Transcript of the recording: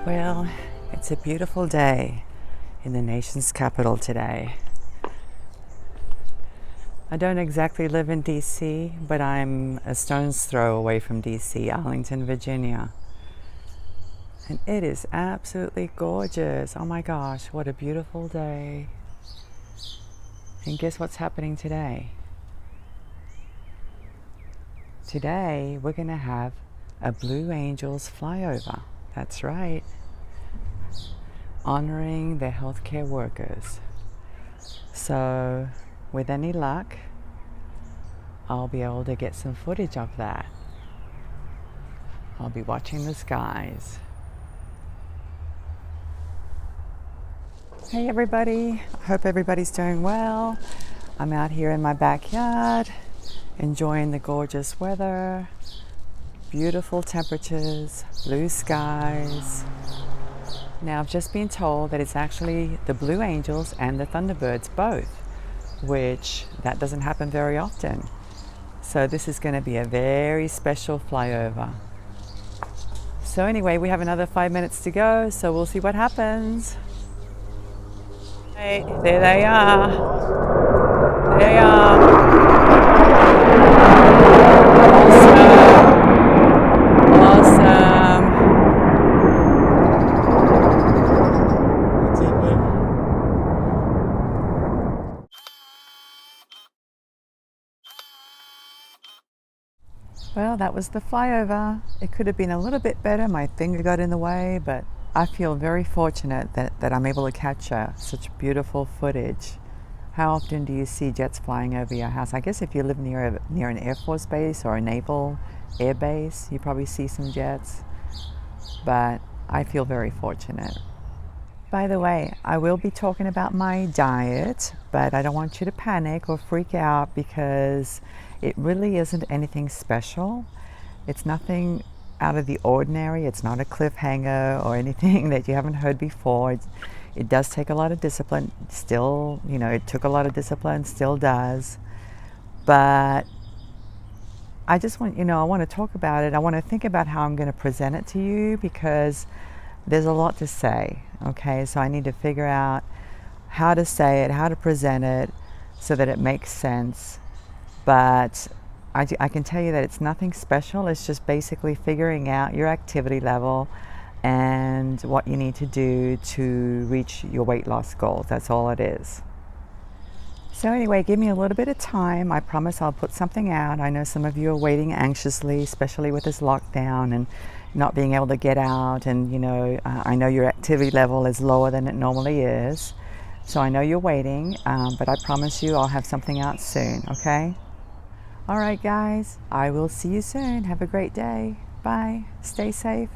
Well, it's a beautiful day in the nation's capital today. I don't exactly live in DC, but I'm a stone's throw away from DC, Arlington, Virginia. And it is absolutely gorgeous. Oh my gosh, what a beautiful day. And guess what's happening today? Today, we're going to have a Blue Angels flyover. That's right. Honoring the healthcare workers. So, with any luck, I'll be able to get some footage of that. I'll be watching the skies. Hey everybody, I hope everybody's doing well. I'm out here in my backyard, enjoying the gorgeous weather, beautiful temperatures, blue skies. Now I've just been told that it's actually the Blue Angels and the Thunderbirds both, which that doesn't happen very often. So this is going to be a very special flyover. So anyway, we have another 5 minutes to go, so we'll see what happens. Hey, there they are. There they are. Awesome. Well, that was the flyover. It could have been a little bit better. My finger got in the way, but I feel very fortunate that I'm able to capture such beautiful footage. How often do you see jets flying over your house? I guess if you live near an Air Force base or a naval air base, you probably see some jets. But I feel very fortunate. By the way, I will be talking about my diet, but I don't want you to panic or freak out because it really isn't anything special. It's nothing out of the ordinary. It's not a cliffhanger or anything that you haven't heard before. It does take a lot of discipline. Still, it took a lot of discipline, still does. But I just want, I want to talk about it. I want to think about how I'm going to present it to you because there's a lot to say, okay? So I need to figure out how to say it, how to present it so that it makes sense. But I can tell you that it's nothing special. It's just basically figuring out your activity level and what you need to do to reach your weight loss goals. That's all it is. So anyway, give me a little bit of time. I promise I'll put something out. I know some of you are waiting anxiously, especially with this lockdown and not being able to get out. And I know your activity level is lower than it normally is. So I know you're waiting, but I promise you I'll have something out soon, okay? All right, guys, I will see you soon. Have a great day. Bye. Stay safe.